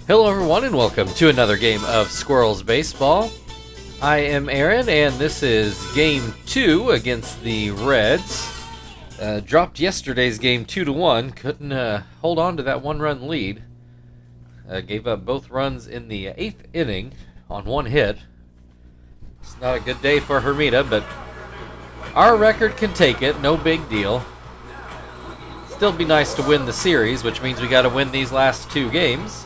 Hello everyone and welcome to another game of Squirrels Baseball. I am Aaron and this is game 2 against the Reds. Dropped yesterday's game 2-1, couldn't hold on to that one-run lead. Gave up both runs in the 8th inning on one hit. It's not a good day for Hermita, but our record can take it, no big deal. Still be nice to win the series, which means we got to win these last two games.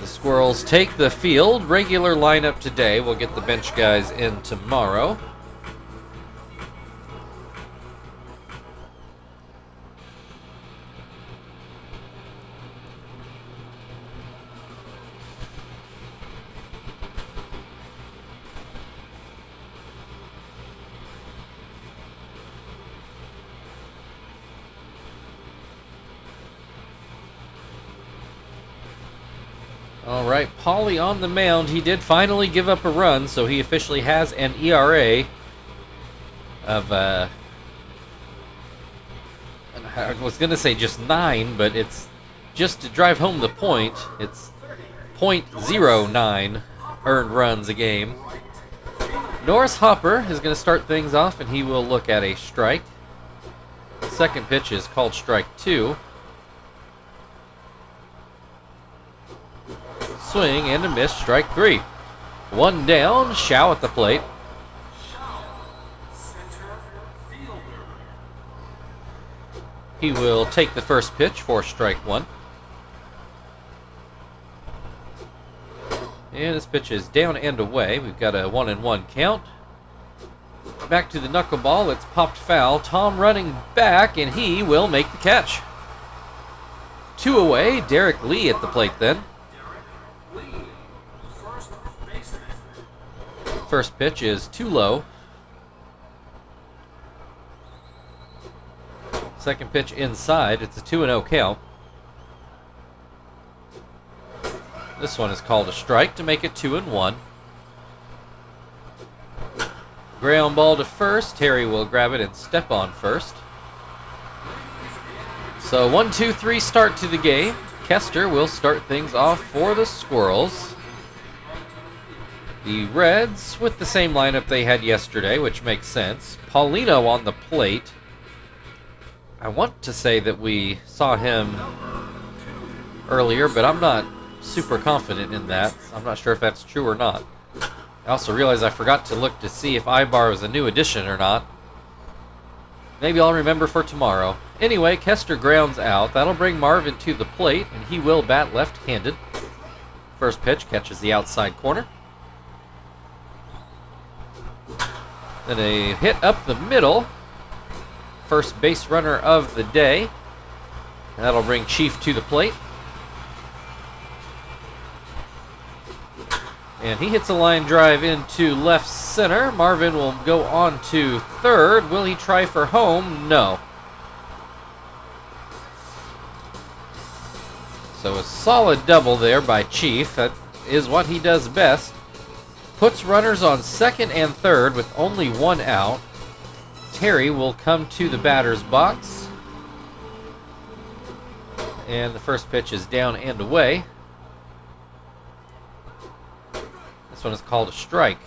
The Squirrels take the field. Regular lineup today. We'll get the bench guys in tomorrow. All right, Paulie on the mound. He did finally give up a run, so he officially has an ERA of, I was going to say just 9, but it's just to drive home the point. It's .09 earned runs a game. Norris Hopper is going to start things off, and he will look at a strike. Second pitch is called strike 2. Swing and a miss, strike 3. One down, Shao at the plate. He will take the first pitch for strike 1. And this pitch is down and away. We've got a 1-1 count. Back to the knuckleball, it's popped foul. Tom running back, and he will make the catch. 2 away, Derek Lee at the plate then. First pitch is too low. Second pitch inside. It's a 2-0 count. This one is called a strike to make it 2-1. Ground ball to first. Terry will grab it and step on first. So 1-2-3 start to the game. Kester will start things off for the Squirrels. The Reds with the same lineup they had yesterday, which makes sense. Paulino on the plate. I want to say that we saw him earlier, but I'm not super confident in that. I'm not sure if that's true or not. I also realized I forgot to look to see if Ibar was a new addition or not. Maybe I'll remember for tomorrow. Anyway, Kester grounds out. That'll bring Marvin to the plate, and he will bat left-handed. First pitch catches the outside corner. Then a hit up the middle. First base runner of the day. And that'll bring Chief to the plate. And he hits a line drive into left center. Marvin will go on to third. Will he try for home? No. So a solid double there by Chief. That is what he does best. Puts runners on second and third with only one out. Terry will come to the batter's box. And the first pitch is down and away. This one is called a strike.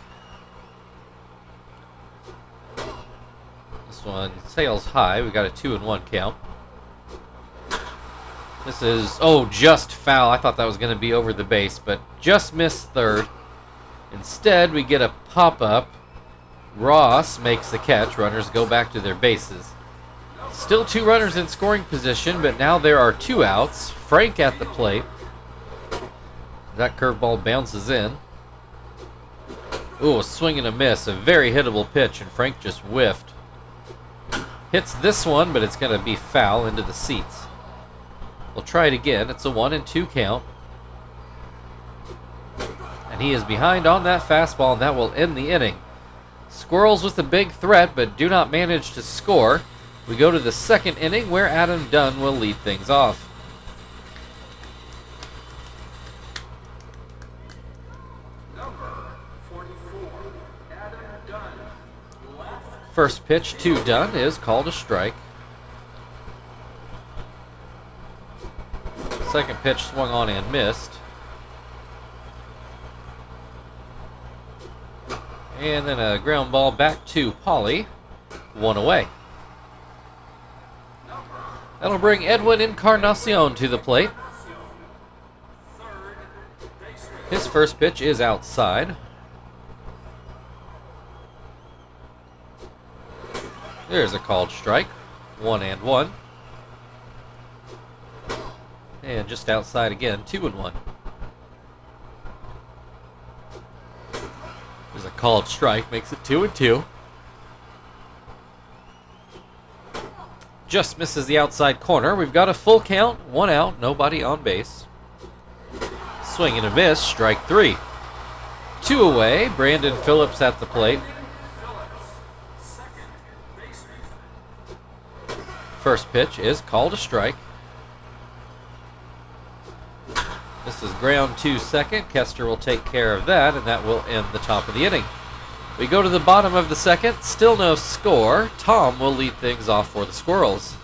This one sails high. We got a 2-1 count. This is, just foul. I thought that was going to be over the base, but just missed third. Instead, we get a pop-up. Ross makes the catch. Runners go back to their bases. Still 2 runners in scoring position, but now there are 2 outs. Frank at the plate. That curveball bounces in. Ooh, a swing and a miss. A very hittable pitch, and Frank just whiffed. Hits this one, but it's going to be foul into the seats. We'll try it again. It's a 1-2 count. And he is behind on that fastball, and that will end the inning. Squirrels with a big threat, but do not manage to score. We go to the second inning, where Adam Dunn will lead things off. First pitch to Dunn is called a strike. Second pitch swung on and missed. And then a ground ball back to Pauly. 1 away. That'll bring Edwin Encarnacion to the plate. His first pitch is outside. There's a called strike. 1-1. And just outside again, 2-1. There's a called strike, makes it 2-2. Just misses the outside corner. We've got a full count, 1 out, nobody on base. Swing and a miss, strike 3. 2 away, Brandon Phillips at the plate. First pitch is called a strike. This is ground to second. Kester will take care of that, and that will end the top of the inning. We go to the bottom of the second. Still no score. Tom will lead things off for the Squirrels.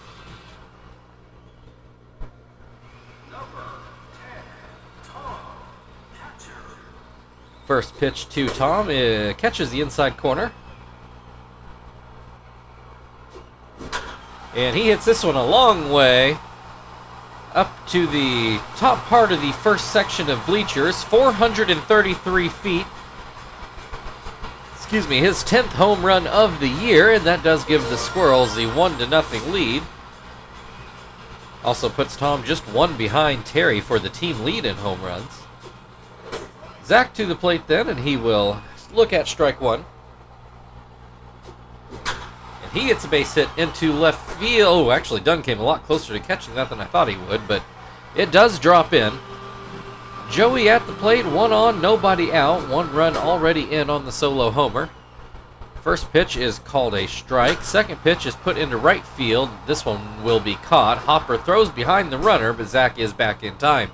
First pitch to Tom catches the inside corner. And he hits this one a long way up to the top part of the first section of bleachers, 433 feet. Excuse me, his 10th home run of the year, and that does give the Squirrels the 1-0 lead. Also puts Tom just 1 behind Terry for the team lead in home runs. Zach to the plate then, and he will look at strike 1. He gets a base hit into left field. Oh, actually, Dunn came a lot closer to catching that than I thought he would, but it does drop in. Joey at the plate, 1 on, nobody out. 1 run already in on the solo homer. First pitch is called a strike. Second pitch is put into right field. This one will be caught. Hopper throws behind the runner, but Zach is back in time.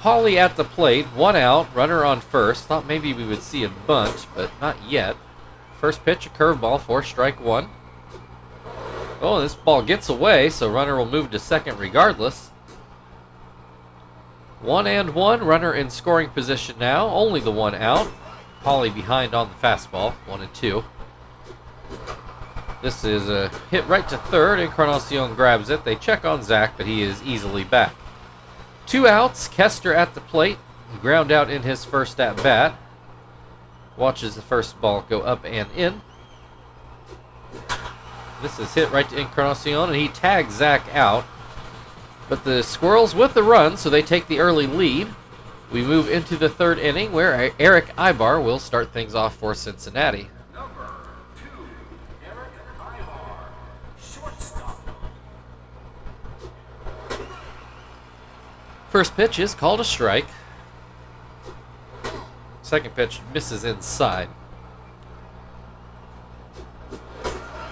Pauly at the plate, 1 out, runner on first. Thought maybe we would see a bunt, but not yet. First pitch, a curveball for strike 1. Oh, this ball gets away, so runner will move to second regardless. 1-1, runner in scoring position now. Only the 1 out. Pauly behind on the fastball, 1-2. This is a hit right to third. Encarnacion grabs it. They check on Zach, but he is easily back. 2 outs. Kester at the plate. Ground out in his first at bat. Watches the first ball go up and in. This is hit right to Encarnacion, and he tags Zach out. But the Squirrels with the run, so they take the early lead. We move into the 3rd inning, where Eric Ibar will start things off for Cincinnati. Number 2, Eric Ibar, shortstop. First pitch is called a strike. Second pitch misses inside.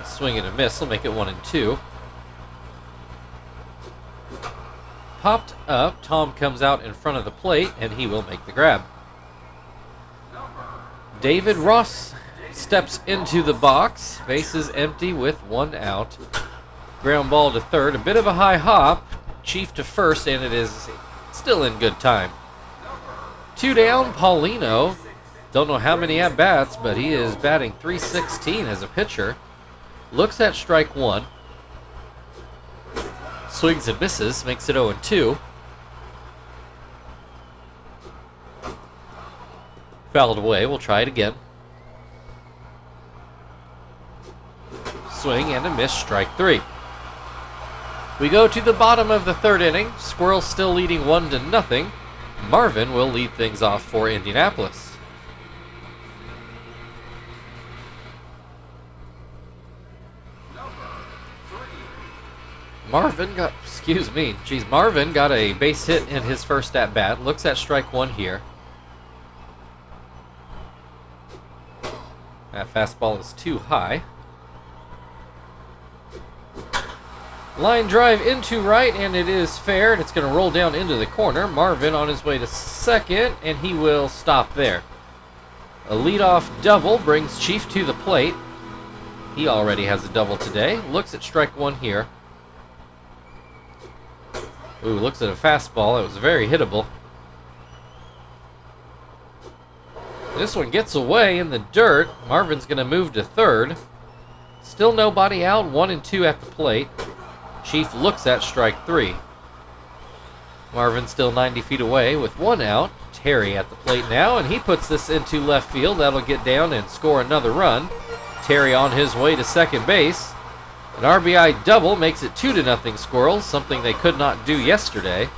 Swing and a miss will make it 1-2. Popped up. Tom comes out in front of the plate, and he will make the grab. David Ross steps into the box. Base is empty with 1 out. Ground ball to third. A bit of a high hop. Chief to first, and it is still in good time. 2 down, Paulino. Don't know how many at-bats, but he is batting .316 as a pitcher. Looks at strike 1. Swings and misses, makes it 0-2. Fouled away, we'll try it again. Swing and a miss, strike 3. We go to the bottom of the 3rd inning. Squirrels still leading 1-0. Marvin will lead things off for Indianapolis. Marvin got a base hit in his first at bat. Looks at strike 1 here. That fastball is too high. Line drive into right, and it is fair, and it's going to roll down into the corner. Marvin on his way to second, and he will stop there. A leadoff double brings Chief to the plate. He already has a double today. Looks at strike 1 here. Ooh, looks at a fastball. It was very hittable. This one gets away in the dirt. Marvin's going to move to third. Still nobody out. 1 and 2 at the plate. Chief looks at strike 3. Marvin still 90 feet away with 1 out. Terry at the plate now, and he puts this into left field. That'll get down and score another run. Terry on his way to second base. An RBI double makes it 2-0 Squirrels, something they could not do yesterday.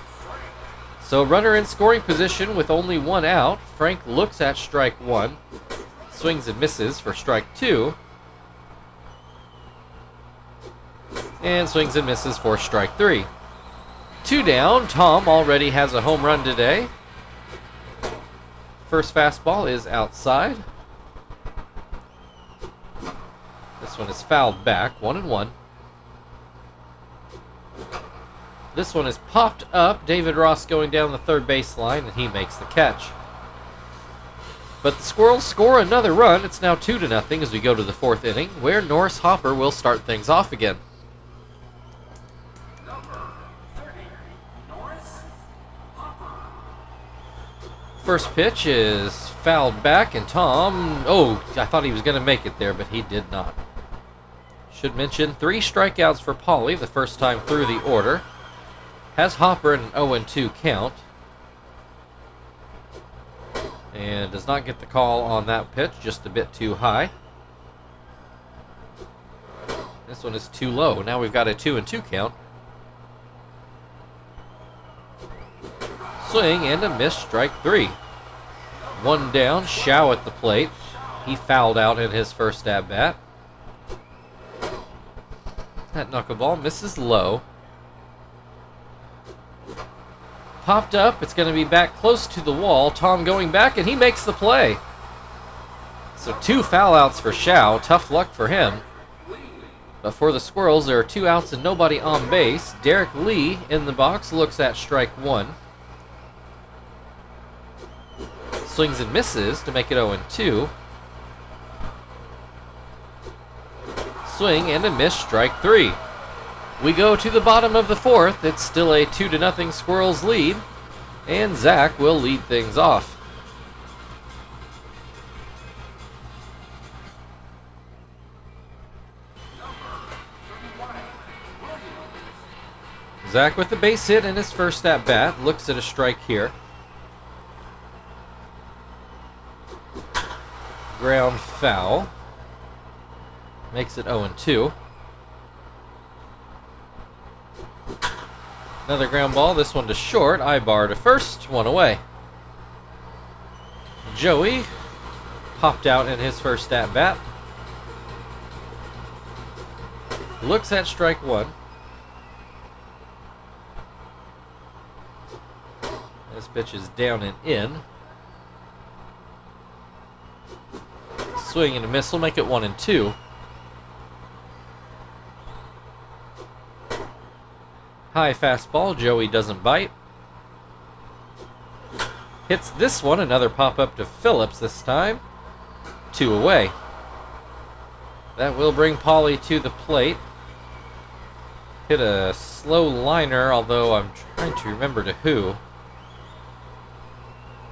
So runner in scoring position with only 1 out. Frank looks at strike 1. Swings and misses for strike 2. And swings and misses for strike 3. 2 down. Tom already has a home run today. First fastball is outside. This one is fouled back. 1-1. This one is popped up. David Ross going down the third baseline, and he makes the catch. But the Squirrels score another run. It's now 2-0 as we go to the 4th inning, where Norris Hopper will start things off again. Number 30, Norris Hopper. First pitch is fouled back, and Tom... Oh, I thought he was going to make it there, but he did not. Should mention 3 strikeouts for Pauly the first time through the order. Has Hopper in an 0-2 count. And does not get the call on that pitch, just a bit too high. This one is too low. Now we've got a 2-2 count. Swing and a miss, strike 3. 1 down, Shaw at the plate. He fouled out in his first at-bat. That knuckleball misses low. Popped up, it's going to be back close to the wall. Tom going back, and he makes the play. So 2 foul outs for Shaw. Tough luck for him. But for the Squirrels, there are 2 outs and nobody on base. Derek Lee in the box looks at strike 1. Swings and misses to make it 0-2. Swing and a miss, strike 3. We go to the bottom of the 4th. It's still a 2-0 Squirrels lead. And Zach will lead things off. Zach with the base hit in his first at-bat. Looks at a strike here. Ground foul. Makes it 0-2. Another ground ball, this one to short. Ibar to first, 1 away. Joey popped out in his first at-bat. Looks at strike 1. This pitch is down and in. Swing and a miss will make it 1-2. High fastball, Joey doesn't bite. Hits this one, another pop-up to Phillips this time. 2 away. That will bring Pauly to the plate. Hit a slow liner, although I'm trying to remember to who.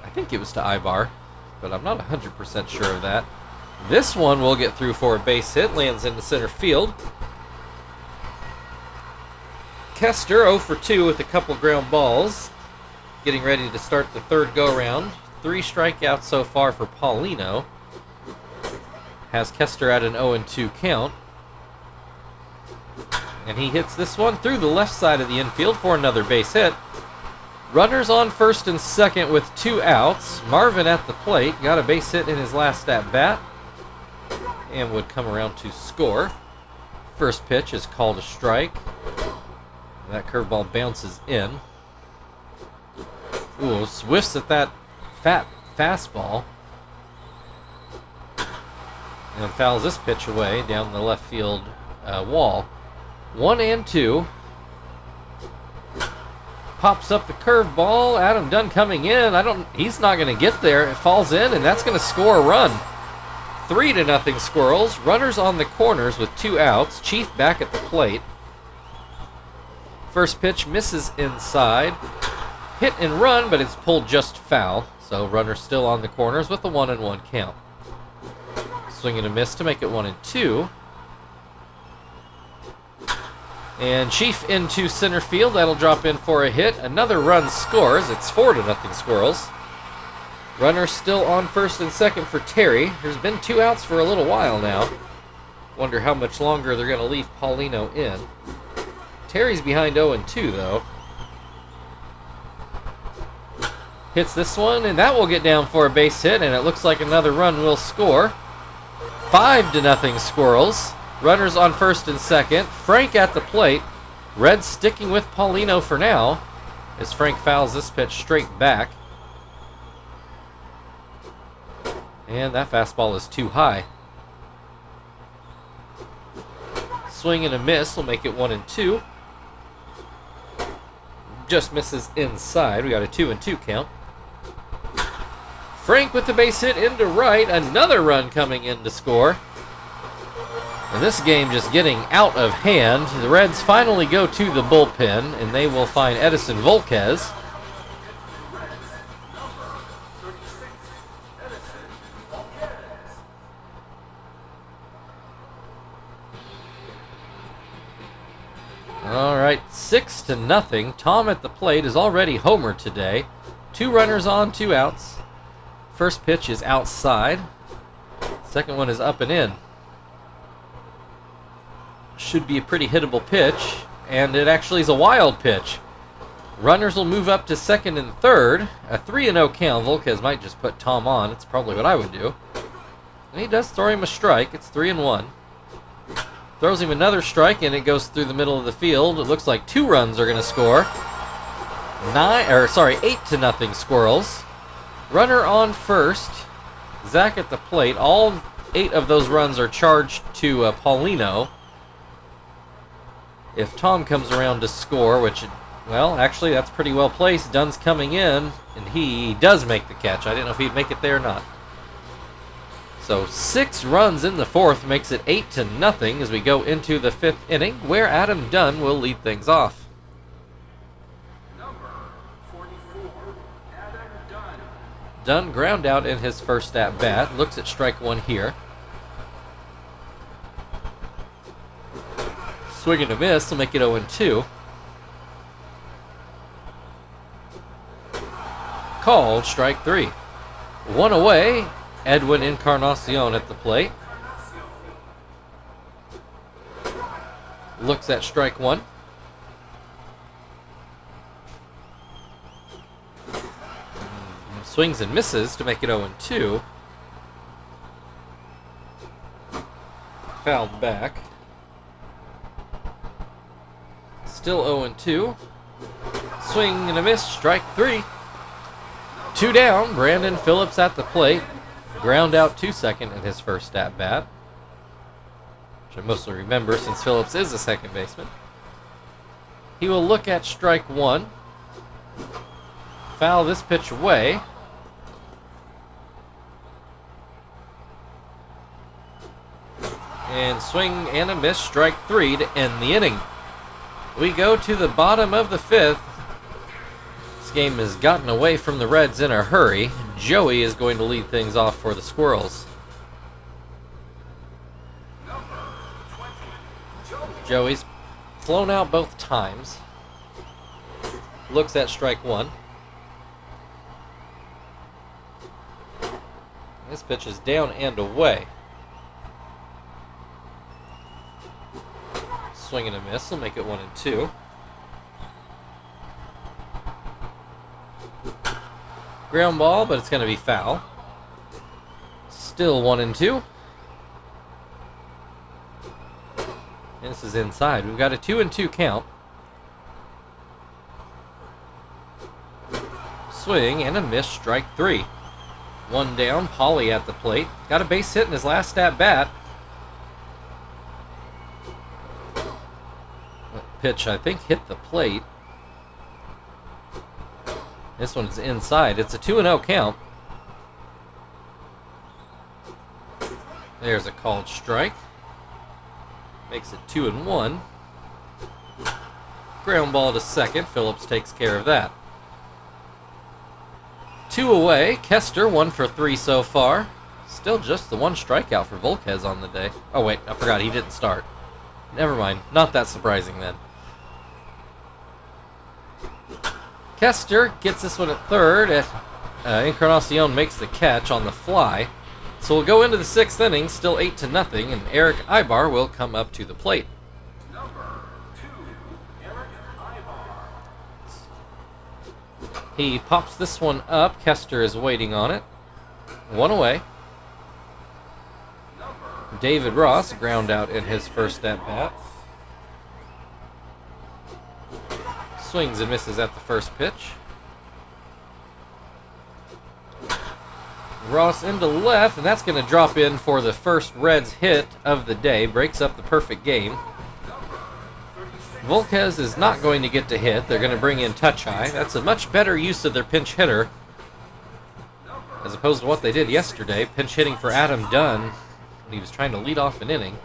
I think it was to Ibar, but I'm not 100% sure of that. This one will get through for a base hit, lands into center field. Kester 0 for 2 with a couple ground balls. Getting ready to start the 3rd go-round. 3 strikeouts so far for Paulino. Has Kester at an 0-2 count. And he hits this one through the left side of the infield for another base hit. Runners on first and second with 2 outs. Marvin at the plate. Got a base hit in his last at-bat. And would come around to score. First pitch is called a strike. That curveball bounces in. Ooh, whiffs at that fat fastball. And fouls this pitch away down the left field wall. 1-2. Pops up the curveball. Adam Dunn coming in. He's not going to get there. It falls in, and that's going to score a run. 3-0 Squirrels. Runners on the corners with 2 outs. Chief back at the plate. First pitch misses inside. Hit and run, but it's pulled just foul. So runner still on the corners with a 1-1 count. Swing and a miss to make it 1-2. And Chief into center field. That'll drop in for a hit. Another run scores. It's 4-0 Squirrels. Runner still on first and second for Terry. There's been 2 outs for a little while now. Wonder how much longer they're going to leave Paulino in. Terry's behind 0-2 though. Hits this one, and that will get down for a base hit, and it looks like another run will score. 5-0 Squirrels. Runners on first and second. Frank at the plate. Reds sticking with Paulino for now, as Frank fouls this pitch straight back. And that fastball is too high. Swing and a miss will make it 1-2. Just misses inside. We got a 2-2 count. Frank with the base hit into right. Another run coming in to score. And this game just getting out of hand. The Reds finally go to the bullpen, and they will find Edison Volquez. All right, 6-0. Tom at the plate is already homered today. 2 runners on, 2 outs. First pitch is outside. Second one is up and in. Should be a pretty hittable pitch, and it actually is a wild pitch. Runners will move up to second and third. A 3-0 count. Volquez might just put Tom on. It's probably what I would do. And he does throw him a strike. It's 3-1. Throws him another strike, and it goes through the middle of the field. It looks like 2 runs are going to score. 8-0 Squirrels. Runner on first. Zach at the plate. All 8 of those runs are charged to Paulino. If Tom comes around to score, which, well, actually that's pretty well placed. Dunn's coming in, and he does make the catch. I didn't know if he'd make it there or not. So 6 runs in the 4th makes it 8-0 as we go into the 5th inning, where Adam Dunn will lead things off. Number 44, Adam Dunn. Dunn ground out in his first at bat. Looks at strike 1 here. Swing and a miss will make it 0-2. Called strike 3. 1 away. Edwin Encarnacion at the plate. Looks at strike 1. Swings and misses to make it 0-2. Fouled back. Still 0-2. Swing and a miss, strike 3. 2 down, Brandon Phillips at the plate. Ground out to second in his first at bat, which I mostly remember since Phillips is a second baseman. He will look at strike 1. Foul this pitch away. And swing and a miss, strike 3 to end the inning. We go to the bottom of the 5th. This game has gotten away from the Reds in a hurry. Joey is going to lead things off for the Squirrels. Joey's flown out both times. Looks at strike 1. This pitch is down and away. Swing and a miss will make it 1-2. Ground ball, but it's going to be foul. Still 1-2. And this is inside. We've got a 2-2 count. Swing and a miss, strike 3. 1 down, Pauly at the plate. Got a base hit in his last at bat. Pitch, I think, hit the plate. This one's inside. It's a 2-0 count. There's a called strike. Makes it 2-1. Ground ball to second. Phillips takes care of that. 2 away. Kester 1 for 3 so far. Still just the 1 strikeout for Volquez on the day. Oh wait, I forgot he didn't start. Never mind. Not that surprising then. Kester gets this one at third. Encarnacion makes the catch on the fly. So we'll go into the 6th inning, still 8-0, and Eric Ibar will come up to the plate. Number 2, Eric Ibar. He pops this one up. Kester is waiting on it. 1 away. David Ross ground out in his first at-bat. Swings and misses at the first pitch. Ross into left, and that's going to drop in for the first Reds hit of the day. Breaks up the perfect game. Volquez is not going to get to hit. They're going to bring in Touch High. That's a much better use of their pinch hitter as opposed to what they did yesterday. Pinch hitting for Adam Dunn when he was trying to lead off an inning.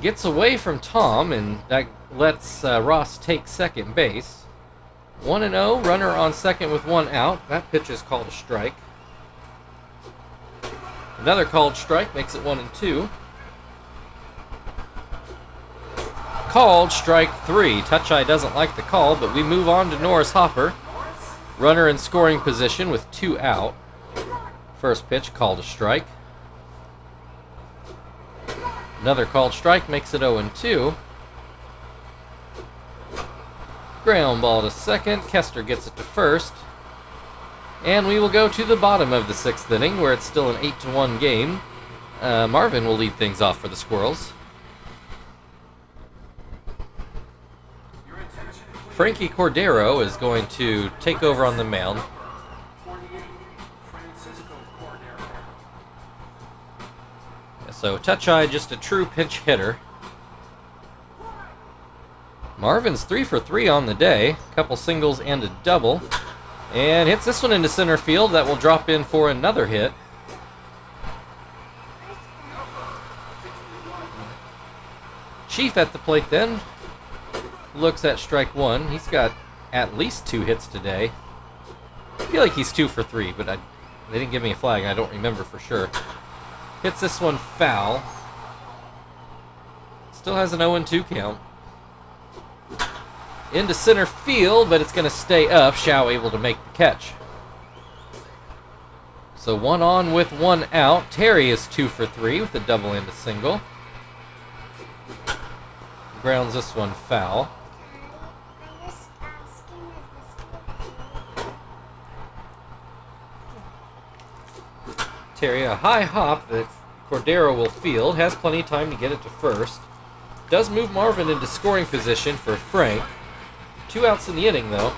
Gets away from Tom, and that lets Ross take second base. 1-0, runner on second with 1 out. That pitch is called a strike. Another called strike makes it 1-2. Called strike 3. Touch Eye doesn't like the call, but we move on to Norris Hopper. Runner in scoring position with 2 out. First pitch called a strike. Another called strike makes it 0-2. Ground ball to second. Kester gets it to first. And we will go to the bottom of the 6th inning, where it's still an 8-1 game. Marvin will lead things off for the Squirrels. Frankie Cordero is going to take over on the mound. So Touch Eye, just a true pinch hitter. Marvin's 3 for 3 on the day. Couple singles and a double. And hits this one into center field. That will drop in for another hit. Chief at the plate then. Looks at strike 1. He's got at least 2 hits today. I feel like he's 2 for 3, but they didn't give me a flag. I don't remember for sure. Hits this one foul. Still has an 0-2 count. Into center field, but it's going to stay up. Shao able to make the catch. So 1 on with 1 out. Terry is 2 for 3 with a double and a single. Grounds this one foul. Terry, a high hop that Cordero will field. Has plenty of time to get it to first. Does move Marvin into scoring position for Frank. 2 outs in the inning, though.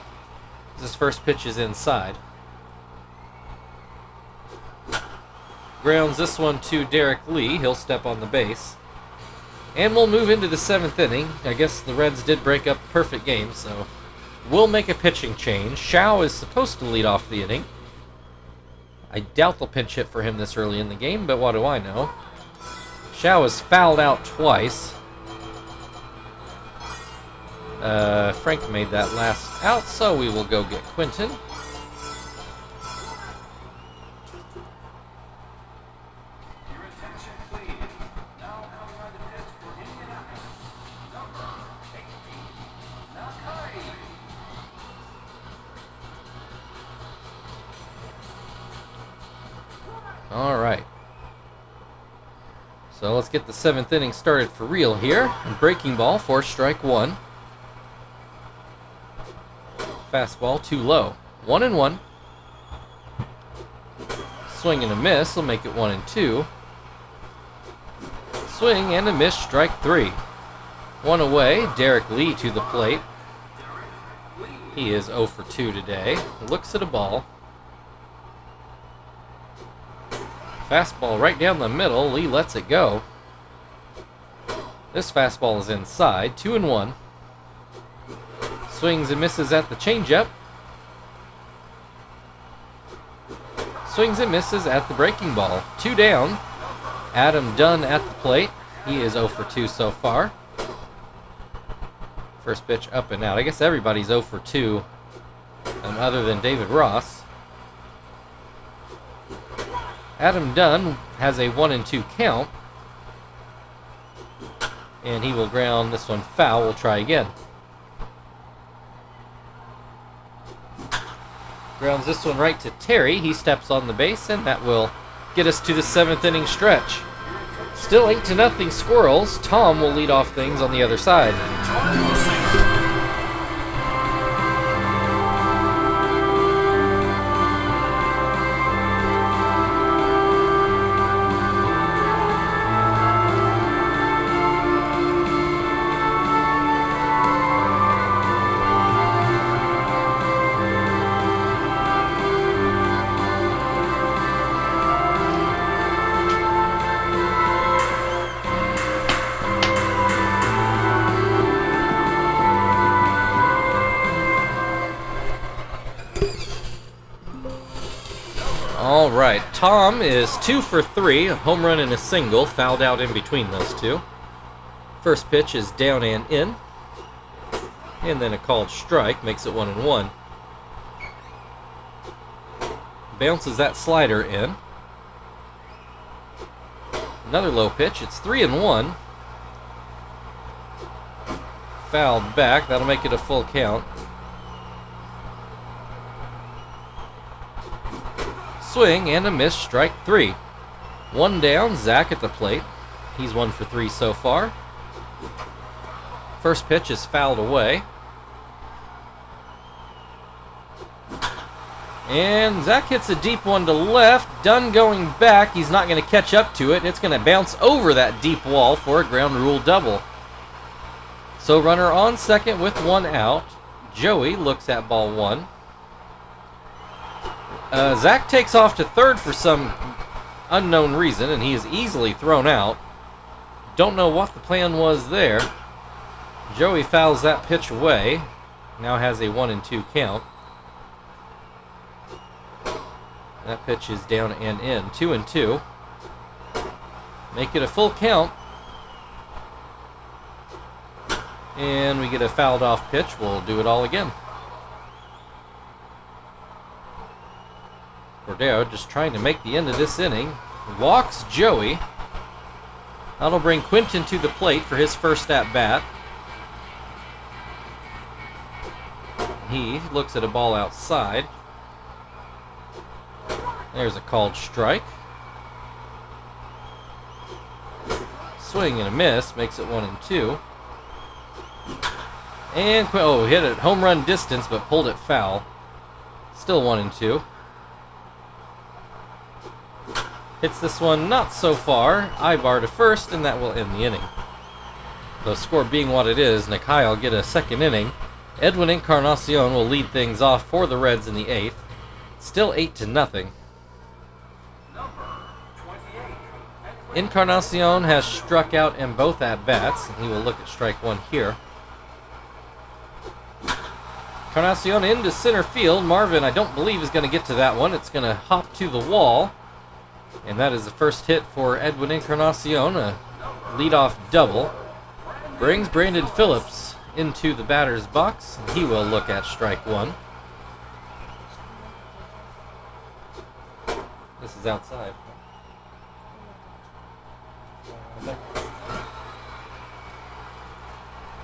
His first pitch is inside. Grounds this one to Derek Lee. He'll step on the base. And we'll move into the 7th inning. I guess the Reds did break up the perfect game, so we'll make a pitching change. Shao is supposed to lead off the inning. I doubt they'll pinch hit for him this early in the game, but what do I know? Shao is fouled out twice. Frank made that last out, so we will go get Quentin. Your attention, please. Now coming on the pitch for Indianapolis, number 18, Nakai. All right. So let's get the 7th inning started for real here. Breaking ball for strike 1. Fastball too low. 1-1. Swing and a miss will make it 1-2. Swing and a miss, strike 3. 1 away. Derek Lee to the plate. He is 0 for 2 today. Looks at a ball. Fastball right down the middle. Lee lets it go. This fastball is inside. 2-1. Swings and misses at the changeup. Swings and misses at the breaking ball. 2 down. Adam Dunn at the plate. He is 0 for 2 so far. First pitch up and out. I guess everybody's 0 for 2 other than David Ross. Adam Dunn has a 1-2 count. And he will ground this one foul. We'll try again. Grounds this one right to Terry. He steps on the base, and that will get us to the 7th inning stretch. Still 8-0 Squirrels. Tom will lead off things on the other side. All right, Tom is 2 for 3, a home run and a single, fouled out in between those two. First pitch is down and in, and then a called strike makes it 1-1. Bounces that slider in. Another low pitch, it's 3-1. Fouled back, that'll make it a full count. Swing and a miss, strike 3. One down, Zach at the plate. He's 1 for 3 so far. First pitch is fouled away. And Zach hits a deep one to left. Dunn going back. He's not going to catch up to it. It's going to bounce over that deep wall for a ground rule double. So runner on second with 1 out. Joey looks at ball 1. Zach takes off to third for some unknown reason, and he is easily thrown out. Don't know what the plan was there. Joey fouls that pitch away. Now has a 1-2 count. That pitch is down and in. 2-2. Make it a full count. And we get a fouled off pitch. We'll do it all again. Cordero just trying to make the end of this inning. Walks Joey. That'll bring Quinton to the plate for his first at-bat. He looks at a ball outside. There's a called strike. Swing and a miss makes it 1-2. And hit it home run distance but pulled it foul. Still 1-2. Hits this one not so far. Ibar to first, and that will end the inning. The score being what it is, Nakai will get a second inning. Edwin Encarnacion will lead things off for the Reds in the 8th. Still 8-0. Encarnacion has struck out in both at-bats, and he will look at strike 1 here. Encarnacion into center field. Marvin, I don't believe, is going to get to that one. It's going to hop to the wall. And that is the first hit for Edwin Encarnacion, a leadoff double. Brings Brandon Phillips into the batter's box. He will look at strike 1. This is outside.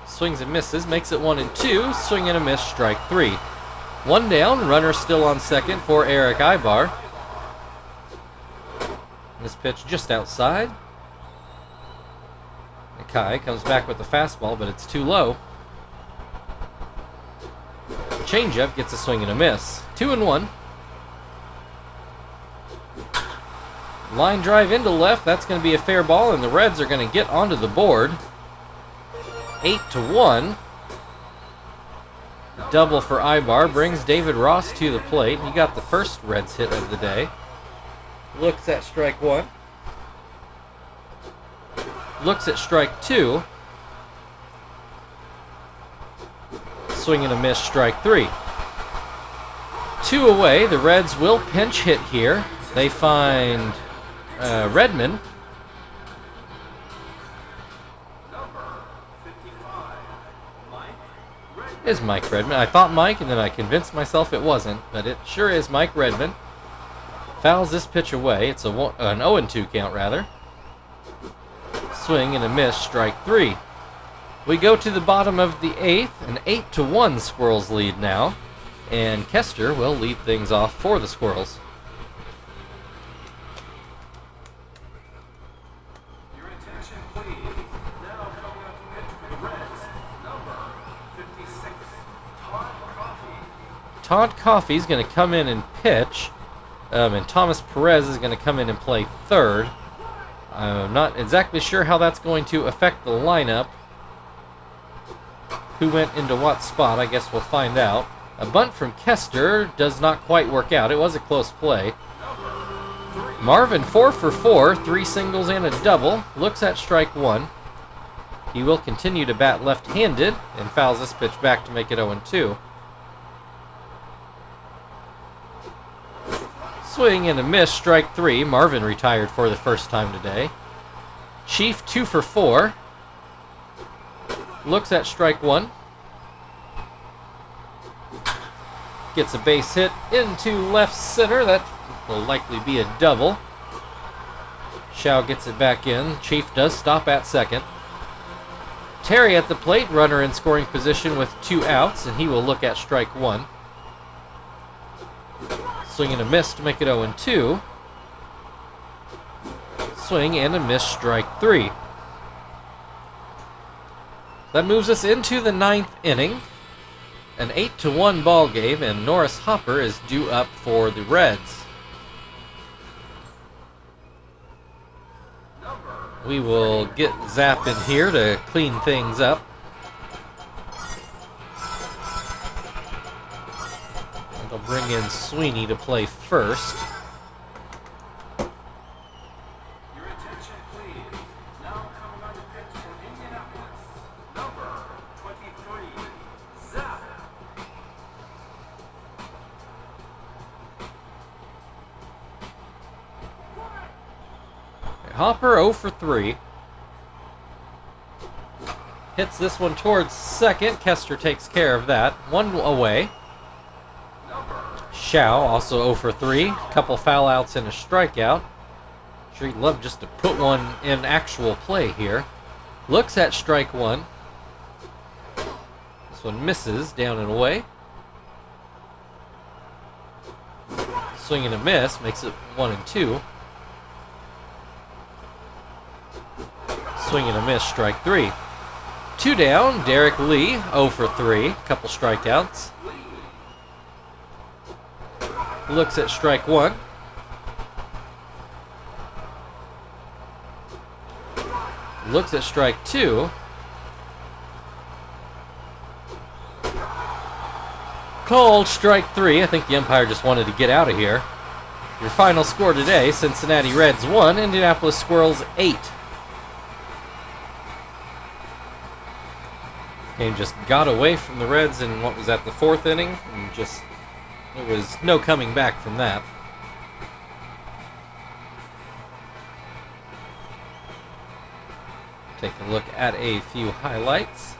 Swings and misses, makes it 1-2. Swing and a miss, strike 3. 1 down, runner still on second for Eric Ibar. This pitch just outside. Nakai comes back with the fastball, but it's too low. Changeup gets a swing and a miss. 2-1. Line drive into left. That's going to be a fair ball, and the Reds are going to get onto the board. 8-1. Double for Ibar brings David Ross to the plate. He got the first Reds hit of the day. Looks at strike 1. Looks at strike 2. Swing and a miss, strike 3. 2 away. The Reds will pinch hit here. They find Redmond. Is Mike Redmond. I thought Mike, and then I convinced myself it wasn't, but it sure is Mike Redmond. Fouls this pitch away. It's an 0-2 count, rather. Swing and a miss, strike 3. We go to the bottom of the 8th, an 8-1 Squirrels lead now, and Kester will lead things off for the Squirrels. Your attention, please. Now coming up to pitch for the Reds, number 56, Todd Coffey. Todd Coffey's going to come in and pitch, and Thomas Perez is going to come in and play third. I'm not exactly sure how that's going to affect the lineup. Who went into what spot, I guess we'll find out. A bunt from Kester does not quite work out. It was a close play. Marvin 4 for 4, 3 singles and a double. Looks at strike 1. He will continue to bat left-handed and fouls this pitch back to make it 0-2. Swing and a miss, strike 3. Marvin retired for the first time today. Chief 2 for 4. Looks at strike 1. Gets a base hit into left center. That will likely be a double. Shao gets it back in. Chief does stop at second. Terry at the plate, runner in scoring position with 2 outs, and he will look at strike 1. Swing and a miss to make it 0-2. Swing and a miss, strike 3. That moves us into the 9th inning. An 8-1 ball game, and Norris Hopper is due up for the Reds. We will get Zap in here to clean things up. They'll bring in Sweeney to play first. Your attention, please. Now coming on to pitch for Indianapolis, number 23, Zap. Hopper 0 for 3. Hits this one towards second. Kester takes care of that. 1 away. Shao also 0 for 3. Couple foul outs and a strikeout. Sure he'd love just to put one in actual play here. Looks at strike 1. This one misses, down and away. Swing and a miss, makes it 1-2. Swing and a miss, strike 3. 2 down, Derek Lee, 0 for 3. Couple strikeouts. Looks at strike 1. Looks at strike 2. Called strike 3. I think the umpire just wanted to get out of here. Your final score today, Cincinnati Reds 1, Indianapolis Squirrels 8. Game just got away from the Reds in what was that, the 4th inning, and just there was no coming back from that. Take a look at a few highlights.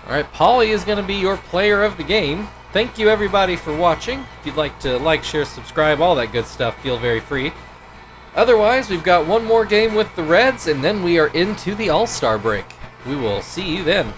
Alright, Paulie is going to be your player of the game. Thank you everybody for watching. If you'd like to like, share, subscribe, all that good stuff, feel very free. Otherwise, we've got one more game with the Reds, and then we are into the All-Star break. We will see you then.